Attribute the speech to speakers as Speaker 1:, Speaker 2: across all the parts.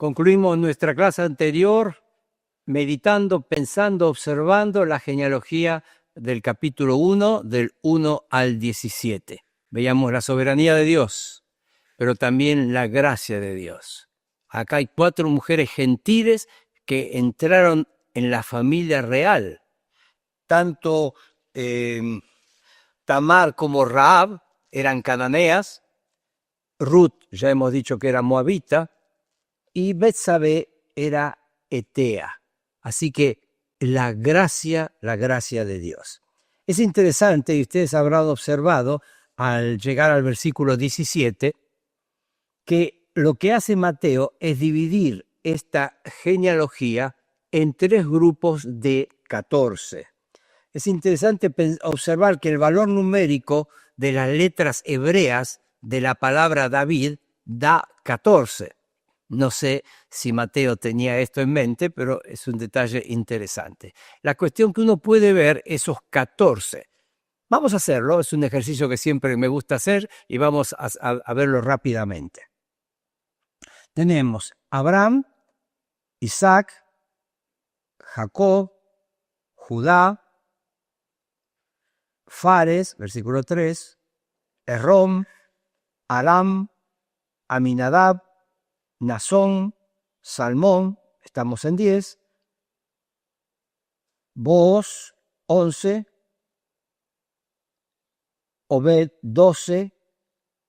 Speaker 1: Concluimos nuestra clase anterior meditando, pensando, observando la genealogía del capítulo 1, del 1 al 17. Veíamos la soberanía de Dios, pero también la gracia de Dios. Acá hay 4 mujeres gentiles que entraron en la familia real. Tanto Tamar como Rahab eran cananeas, Ruth ya hemos dicho que era moabita, y Betsabé era etea. Así que la gracia de Dios. Es interesante, y ustedes habrán observado al llegar al versículo 17, que lo que hace Mateo es dividir esta genealogía en 3 grupos de 14. Es interesante observar que el valor numérico de las letras hebreas de la palabra David da 14. No sé si Mateo tenía esto en mente, pero es un detalle interesante. La cuestión que uno puede ver esos 14. Vamos a hacerlo, es un ejercicio que siempre me gusta hacer y vamos a verlo rápidamente. Tenemos Abraham, Isaac, Jacob, Judá, Fares, versículo 3, Esrom, Aram, Aminadab, Nazón, Salmón, estamos en 10, Booz, 11, Obed, 12,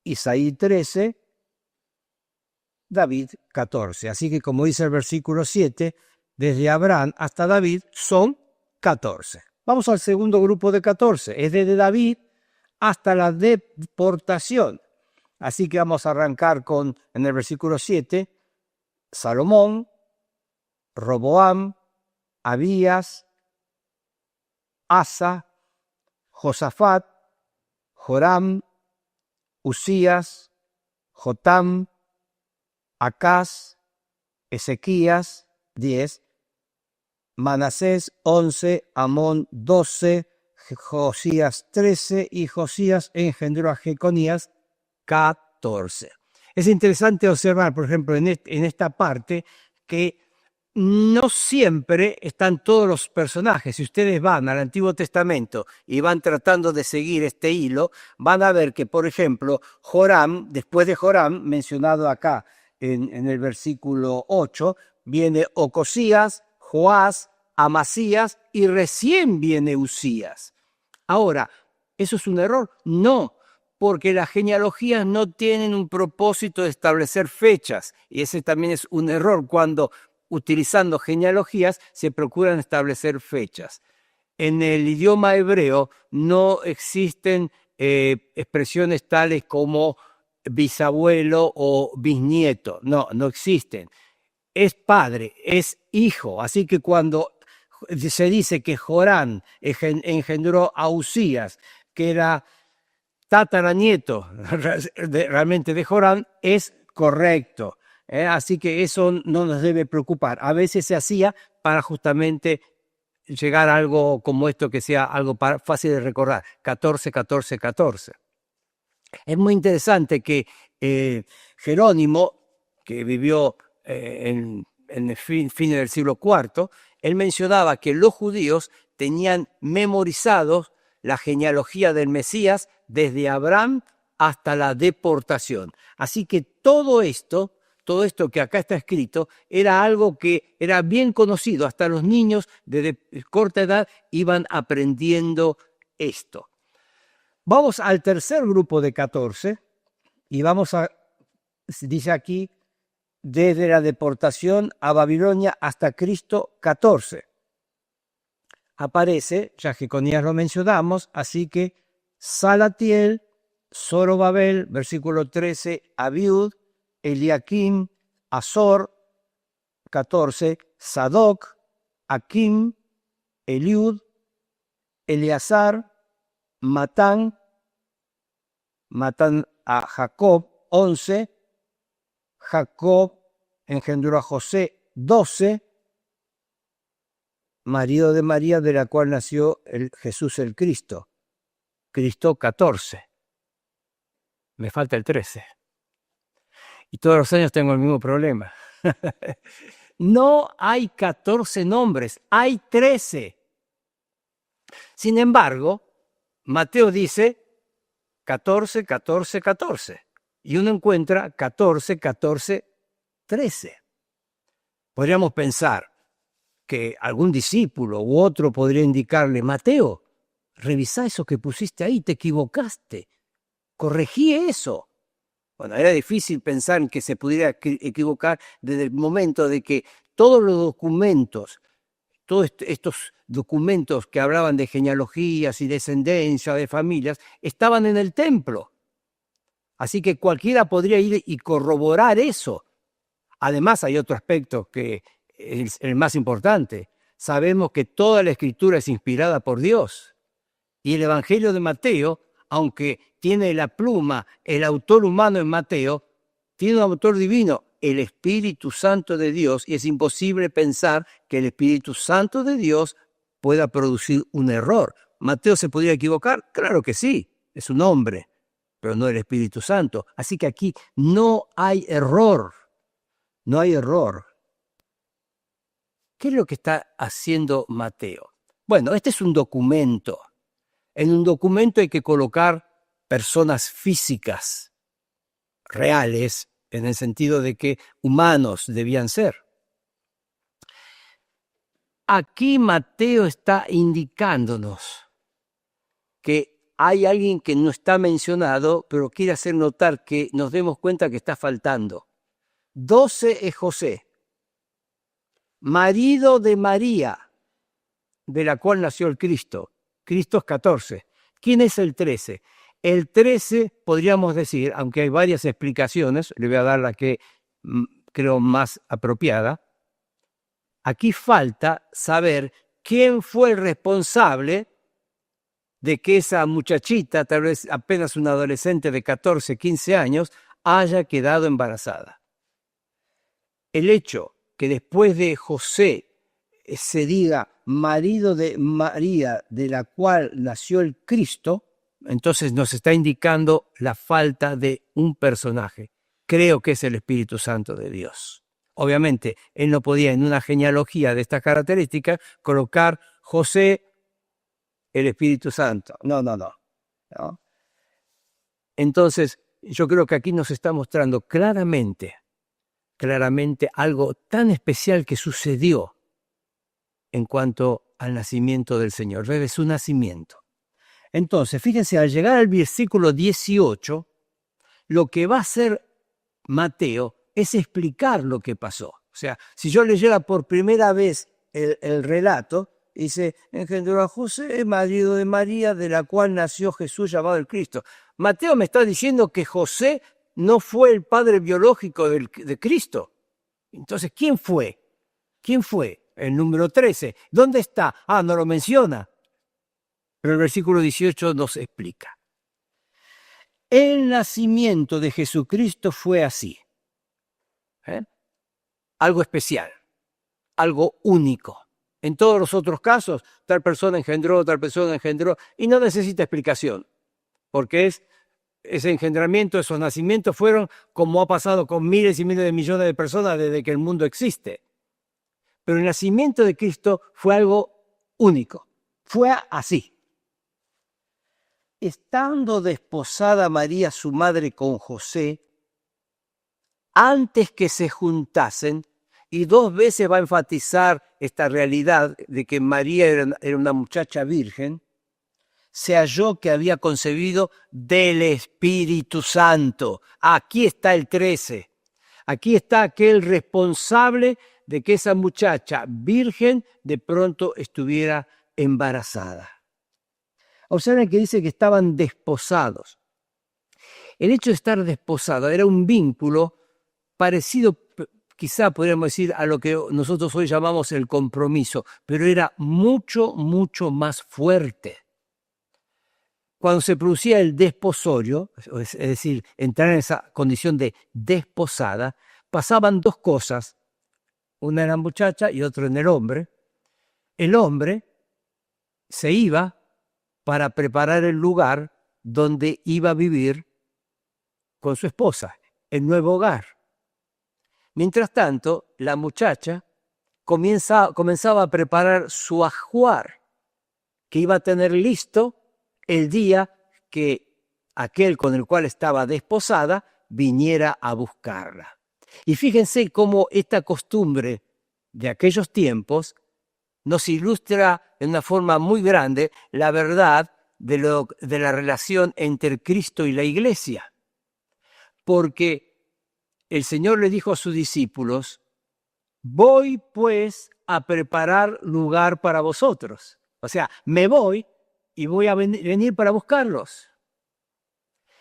Speaker 1: Isaí, 13, David, 14. Así que como dice el versículo 7, desde Abraham hasta David son 14. Vamos al segundo grupo de 14, es desde David hasta la deportación. Así que vamos a arrancar en el versículo 7, Salomón, Roboam, Abías, Asa, Josafat, Joram, Usías, Jotam, Acaz, Ezequías, 10, Manasés, 11, Amón, 12, Josías, 13, y Josías engendró a Jeconías, 14. Es interesante observar, por ejemplo, en esta parte, que no siempre están todos los personajes. Si ustedes van al Antiguo Testamento y van tratando de seguir este hilo, van a ver que, por ejemplo, Joram, después de Joram, mencionado acá en el versículo 8, viene Ocosías, Joás, Amasías y recién viene Usías. Ahora, ¿eso es un error? No, porque las genealogías no tienen un propósito de establecer fechas, y ese también es un error cuando utilizando genealogías se procuran establecer fechas. En el idioma hebreo no existen expresiones tales como bisabuelo o bisnieto, no existen. Es padre, es hijo, así que cuando se dice que Jorán engendró a Usías, que era tataranieto realmente de Jorán, es correcto. Así que eso no nos debe preocupar. A veces se hacía para justamente llegar a algo como esto, que sea algo fácil de recordar, 14, 14, 14. Es muy interesante que Jerónimo, que vivió en el fin del siglo IV, él mencionaba que los judíos tenían memorizados la genealogía del Mesías desde Abraham hasta la deportación. Así que todo esto que acá está escrito, era algo que era bien conocido. Hasta los niños de corta edad iban aprendiendo esto. Vamos al tercer grupo de 14 y dice aquí, desde la deportación a Babilonia hasta Cristo, 14. Aparece, ya Jeconías lo mencionamos, así que Salatiel, Zorobabel, versículo 13, Abiud, Eliakim, Azor, 14, Sadoc, Akim, Eliud, Eleazar, Matán a Jacob, 11, Jacob engendró a José, 12, marido de María, de la cual nació Jesús el Cristo, 14. Me falta el 13. Y todos los años tengo el mismo problema. No hay 14 nombres, hay 13. Sin embargo, Mateo dice 14, 14, 14. Y uno encuentra 14, 14, 13. Podríamos pensar que algún discípulo u otro podría indicarle, Mateo, revisá eso que pusiste ahí, te equivocaste, corregí eso. Bueno, era difícil pensar en que se pudiera equivocar desde el momento de que todos los documentos, todos estos documentos que hablaban de genealogías y descendencia de familias, estaban en el templo. Así que cualquiera podría ir y corroborar eso. Además, hay otro aspecto que es el más importante. Sabemos que toda la Escritura es inspirada por Dios. Y el Evangelio de Mateo, aunque tiene la pluma, el autor humano en Mateo, tiene un autor divino, el Espíritu Santo de Dios, y es imposible pensar que el Espíritu Santo de Dios pueda producir un error. ¿Mateo se podría equivocar? Claro que sí, es un hombre, pero no el Espíritu Santo. Así que aquí no hay error, no hay error. ¿Qué es lo que está haciendo Mateo? Bueno, este es un documento. En un documento hay que colocar personas físicas, reales, en el sentido de que humanos debían ser. Aquí Mateo está indicándonos que hay alguien que no está mencionado, pero quiere hacer notar que nos demos cuenta que está faltando. 12 es José, marido de María, de la cual nació el Cristo. Cristo es 14. ¿Quién es el 13? El 13, podríamos decir, aunque hay varias explicaciones, le voy a dar la que creo más apropiada, aquí falta saber quién fue el responsable de que esa muchachita, tal vez apenas una adolescente de 14, 15 años, haya quedado embarazada. El hecho que después de José se diga marido de María, de la cual nació el Cristo, entonces nos está indicando la falta de un personaje. Creo que es el Espíritu Santo de Dios. Obviamente, él no podía en una genealogía de estas características colocar José, el Espíritu Santo. No. Entonces, yo creo que aquí nos está mostrando claramente algo tan especial que sucedió en cuanto al nacimiento del Señor, desde su nacimiento. Entonces, fíjense, al llegar al versículo 18, lo que va a hacer Mateo es explicar lo que pasó. O sea, si yo leyera por primera vez el relato, dice, engendró a José, marido de María, de la cual nació Jesús llamado el Cristo. Mateo me está diciendo que José no fue el padre biológico de Cristo. Entonces, ¿quién fue? ¿Quién fue? El número 13. ¿Dónde está? No lo menciona. Pero el versículo 18 nos explica. El nacimiento de Jesucristo fue así. Algo especial, algo único. En todos los otros casos, tal persona engendró, y no necesita explicación, porque ese engendramiento, esos nacimientos fueron como ha pasado con miles y miles de millones de personas desde que el mundo existe. Pero el nacimiento de Cristo fue algo único, fue así. Estando desposada María, su madre, con José, antes que se juntasen, y 2 veces va a enfatizar esta realidad de que María era una muchacha virgen, se halló que había concebido del Espíritu Santo. Aquí está el 13. Aquí está aquel responsable de que esa muchacha virgen de pronto estuviera embarazada. Observen que dice que estaban desposados. El hecho de estar desposado era un vínculo parecido, quizá podríamos decir, a lo que nosotros hoy llamamos el compromiso, pero era mucho, mucho más fuerte. Cuando se producía el desposorio, es decir, entrar en esa condición de desposada, pasaban 2 cosas, una en la muchacha y otra en el hombre. El hombre se iba para preparar el lugar donde iba a vivir con su esposa, el nuevo hogar. Mientras tanto, la muchacha comenzaba a preparar su ajuar, que iba a tener listo el día que aquel con el cual estaba desposada viniera a buscarla. Y fíjense cómo esta costumbre de aquellos tiempos nos ilustra en una forma muy grande la verdad de la relación entre Cristo y la iglesia. Porque el Señor le dijo a sus discípulos: voy pues a preparar lugar para vosotros. O sea, me voy y voy a venir para buscarlos.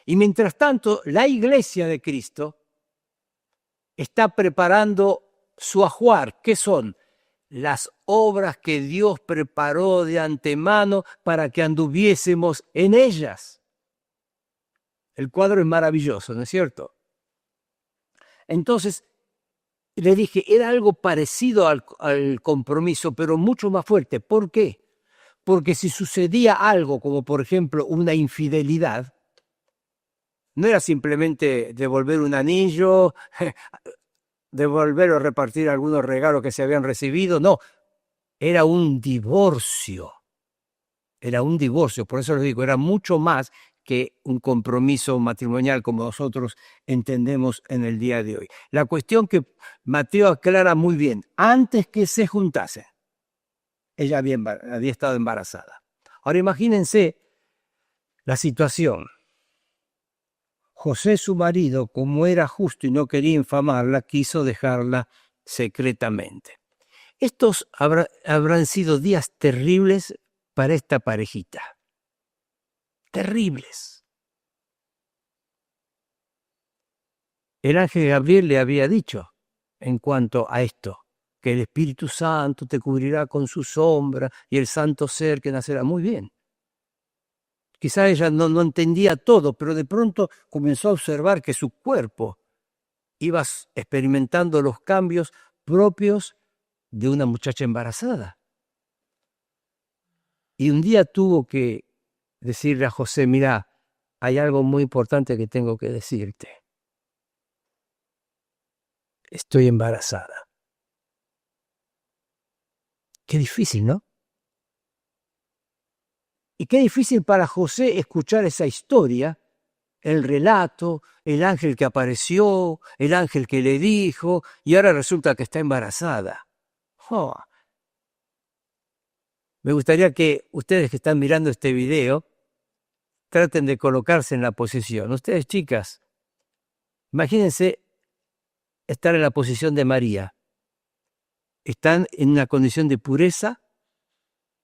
Speaker 1: Y mientras tanto, la iglesia de Cristo está preparando su ajuar. ¿Qué son? Las obras que Dios preparó de antemano para que anduviésemos en ellas. El cuadro es maravilloso, ¿no es cierto? Entonces, le dije, era algo parecido al compromiso, pero mucho más fuerte. ¿Por qué? Porque si sucedía algo, como por ejemplo una infidelidad, no era simplemente devolver un anillo, devolver o repartir algunos regalos que se habían recibido, no, era un divorcio. Era un divorcio, por eso les digo, era mucho más que un compromiso matrimonial como nosotros entendemos en el día de hoy. La cuestión que Mateo aclara muy bien: antes que se juntasen, ella había estado embarazada. Ahora imagínense la situación. José, su marido, como era justo y no quería infamarla, quiso dejarla secretamente. Estos habrán sido días terribles para esta parejita. Terribles. El ángel Gabriel le había dicho en cuanto a esto, que el Espíritu Santo te cubrirá con su sombra y el santo ser que nacerá. Muy bien. Quizá ella no entendía todo, pero de pronto comenzó a observar que su cuerpo iba experimentando los cambios propios de una muchacha embarazada. Y un día tuvo que decirle a José: mira, hay algo muy importante que tengo que decirte. Estoy embarazada. Qué difícil, ¿no? Y qué difícil para José escuchar esa historia, el relato, el ángel que apareció, el ángel que le dijo, y ahora resulta que está embarazada. Oh. Me gustaría que ustedes que están mirando este video traten de colocarse en la posición. Ustedes, chicas, imagínense estar en la posición de María. Están en una condición de pureza,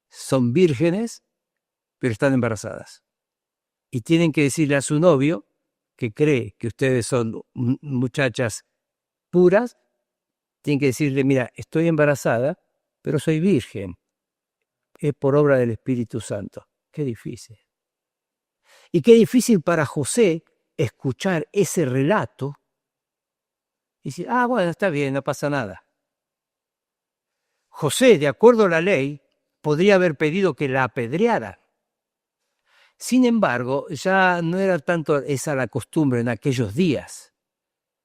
Speaker 1: son vírgenes, pero están embarazadas. Y tienen que decirle a su novio, que cree que ustedes son muchachas puras, tienen que decirle: mira, estoy embarazada, pero soy virgen. Es por obra del Espíritu Santo. Qué difícil. Y qué difícil para José escuchar ese relato y decir: bueno, está bien, no pasa nada. José, de acuerdo a la ley, podría haber pedido que la apedrearan. Sin embargo, ya no era tanto esa la costumbre en aquellos días.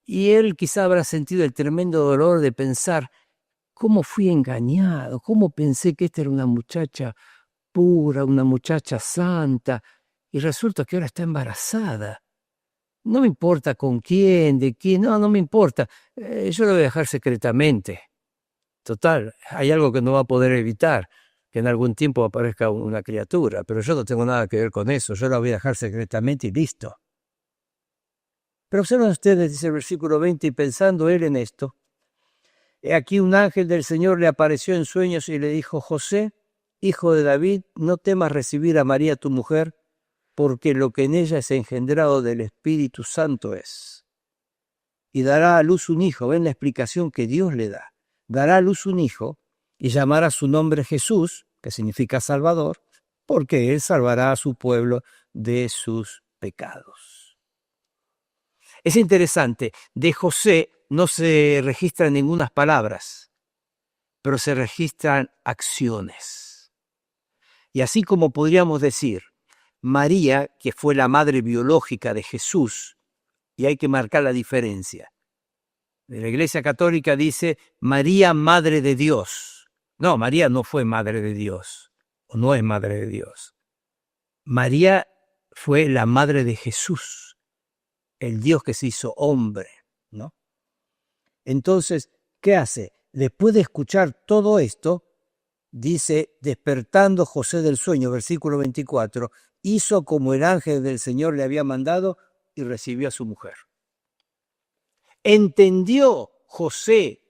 Speaker 1: Y él quizá habrá sentido el tremendo dolor de pensar: ¿cómo fui engañado? ¿Cómo pensé que esta era una muchacha pura, una muchacha santa? Y resulta que ahora está embarazada. No me importa con quién, de quién, no me importa. Yo lo voy a dejar secretamente. Total, hay algo que no va a poder evitar, que en algún tiempo aparezca una criatura, pero yo no tengo nada que ver con eso, yo la voy a dejar secretamente y listo. Pero observen ustedes, dice el versículo 20, y pensando él en esto, he aquí un ángel del Señor le apareció en sueños y le dijo: José, hijo de David, no temas recibir a María tu mujer, porque lo que en ella es engendrado del Espíritu Santo es. Y dará a luz un hijo. Ven la explicación que Dios le da. Dará a luz un hijo y llamará su nombre Jesús, que significa Salvador, porque él salvará a su pueblo de sus pecados. Es interesante, de José no se registran ninguna palabras, pero se registran acciones. Y así como podríamos decir, María, que fue la madre biológica de Jesús, y hay que marcar la diferencia. La Iglesia Católica dice María, Madre de Dios. No, María no fue Madre de Dios, o no es Madre de Dios. María fue la Madre de Jesús, el Dios que se hizo hombre, ¿no? Entonces, ¿qué hace? Después de escuchar todo esto, dice, despertando José del sueño, versículo 24, hizo como el ángel del Señor le había mandado y recibió a su mujer. ¿Entendió José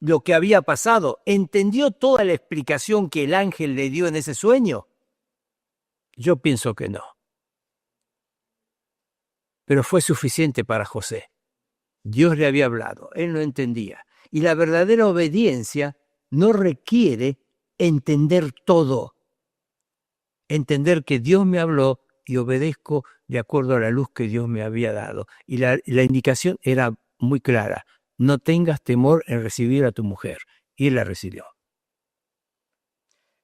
Speaker 1: lo que había pasado? ¿Entendió toda la explicación que el ángel le dio en ese sueño? Yo pienso que no. Pero fue suficiente para José. Dios le había hablado, él no entendía. Y la verdadera obediencia no requiere entender todo. Entender que Dios me habló y obedezco de acuerdo a la luz que Dios me había dado. Y la indicación era muy clara. No tengas temor en recibir a tu mujer. Y él la recibió.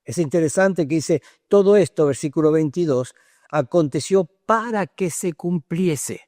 Speaker 1: Es interesante que dice, todo esto, versículo 22, aconteció para que se cumpliese.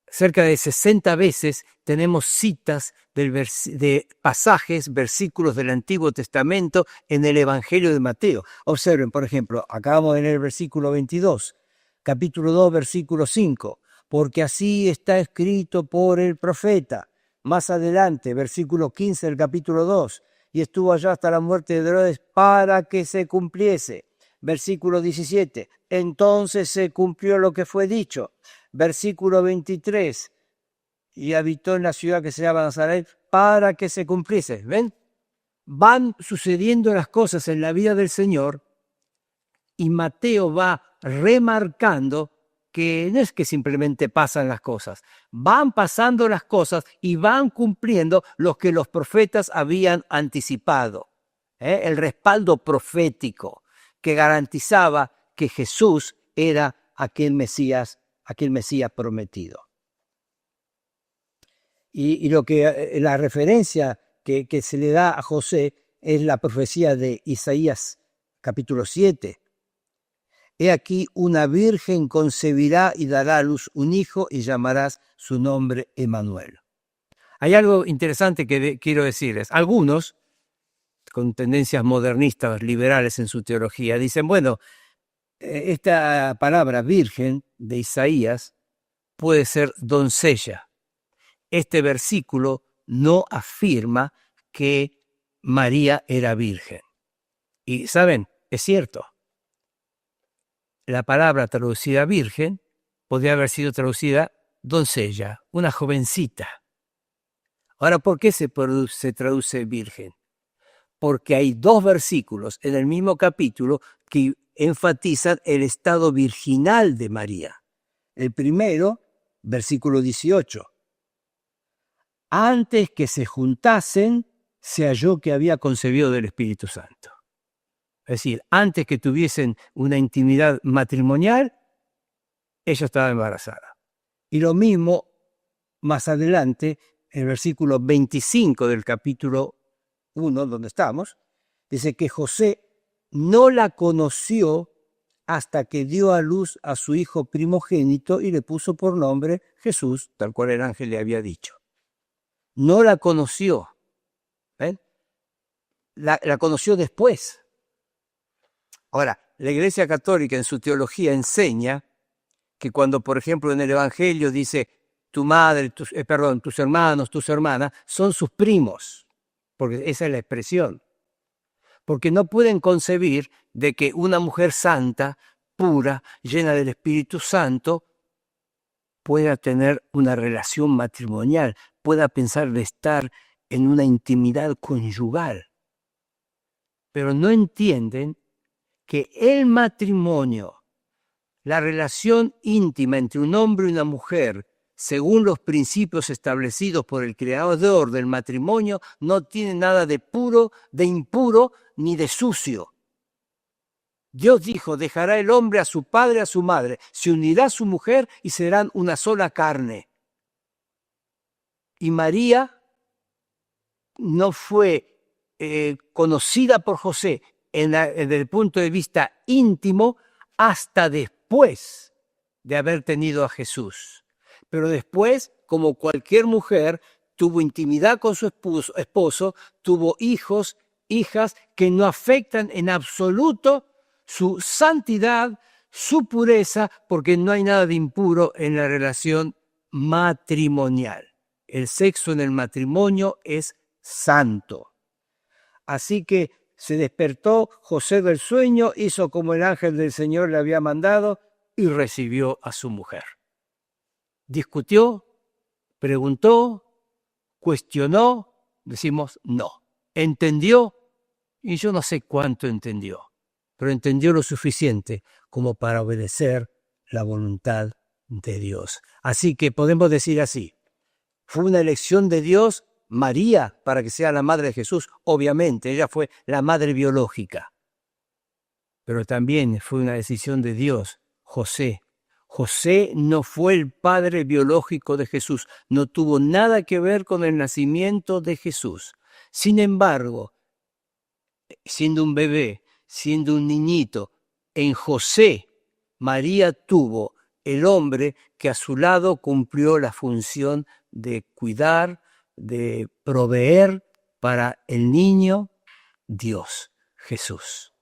Speaker 1: Cerca de 60 veces tenemos citas de pasajes, versículos del Antiguo Testamento en el Evangelio de Mateo. Observen, por ejemplo, acabamos de leer el versículo 22, capítulo 2, versículo 5, porque así está escrito por el profeta. Más adelante, versículo 15 del capítulo 2, y estuvo allá hasta la muerte de Herodes para que se cumpliese. Versículo 17, entonces se cumplió lo que fue dicho. Versículo 23, y habitó en la ciudad que se llama Nazaret para que se cumpliese. ¿Ven? Van sucediendo las cosas en la vida del Señor y Mateo va remarcando que no es que simplemente pasan las cosas, van pasando las cosas y van cumpliendo lo que los profetas habían anticipado. El respaldo profético que garantizaba que Jesús era aquel Mesías prometido. Y lo que la referencia que se le da a José es la profecía de Isaías, capítulo 7. He aquí una virgen concebirá y dará a luz un hijo y llamarás su nombre Emmanuel. Hay algo interesante que quiero decirles. Algunos, con tendencias modernistas, liberales en su teología, dicen, bueno, esta palabra virgen de Isaías puede ser doncella. Este versículo no afirma que María era virgen. Y saben, es cierto. La palabra traducida virgen podría haber sido traducida doncella, una jovencita. Ahora, ¿por qué se traduce virgen? Porque hay dos versículos en el mismo capítulo que enfatizan el estado virginal de María. El primero, versículo 18. Antes que se juntasen, se halló que había concebido del Espíritu Santo. Es decir, antes que tuviesen una intimidad matrimonial, ella estaba embarazada. Y lo mismo más adelante, el versículo 25 del capítulo 1, donde estamos, dice que José no la conoció hasta que dio a luz a su hijo primogénito y le puso por nombre Jesús, tal cual el ángel le había dicho. No la conoció. ¿Ven? La conoció después. Ahora, la Iglesia Católica en su teología enseña que cuando, por ejemplo, en el Evangelio dice tu madre, tus hermanos, tus hermanas, son sus primos, porque esa es la expresión. Porque no pueden concebir de que una mujer santa, pura, llena del Espíritu Santo, pueda tener una relación matrimonial, pueda pensar de estar en una intimidad conyugal. Pero no entienden que el matrimonio, la relación íntima entre un hombre y una mujer, según los principios establecidos por el creador del matrimonio, no tiene nada de puro, de impuro, ni de sucio. Dios dijo, dejará el hombre a su padre, a su madre, se unirá a su mujer y serán una sola carne. Y María no fue conocida por José desde el punto de vista íntimo hasta después de haber tenido a Jesús. Pero después como cualquier mujer, tuvo intimidad con su esposo, tuvo hijos, hijas que no afectan en absoluto su santidad, su pureza, porque no hay nada de impuro en la relación matrimonial. El sexo en el matrimonio es santo. Así que se despertó José del sueño, hizo como el ángel del Señor le había mandado y recibió a su mujer. Discutió, preguntó, cuestionó, decimos no. Entendió, y yo no sé cuánto entendió, pero entendió lo suficiente como para obedecer la voluntad de Dios. Así que podemos decir así, fue una elección de Dios María para que sea la madre de Jesús, obviamente, ella fue la madre biológica, pero también fue una decisión de Dios, José. José no fue el padre biológico de Jesús, no tuvo nada que ver con el nacimiento de Jesús. Sin embargo, siendo un bebé, siendo un niñito, en José, María tuvo el hombre que a su lado cumplió la función de cuidar, de proveer para el niño Dios, Jesús.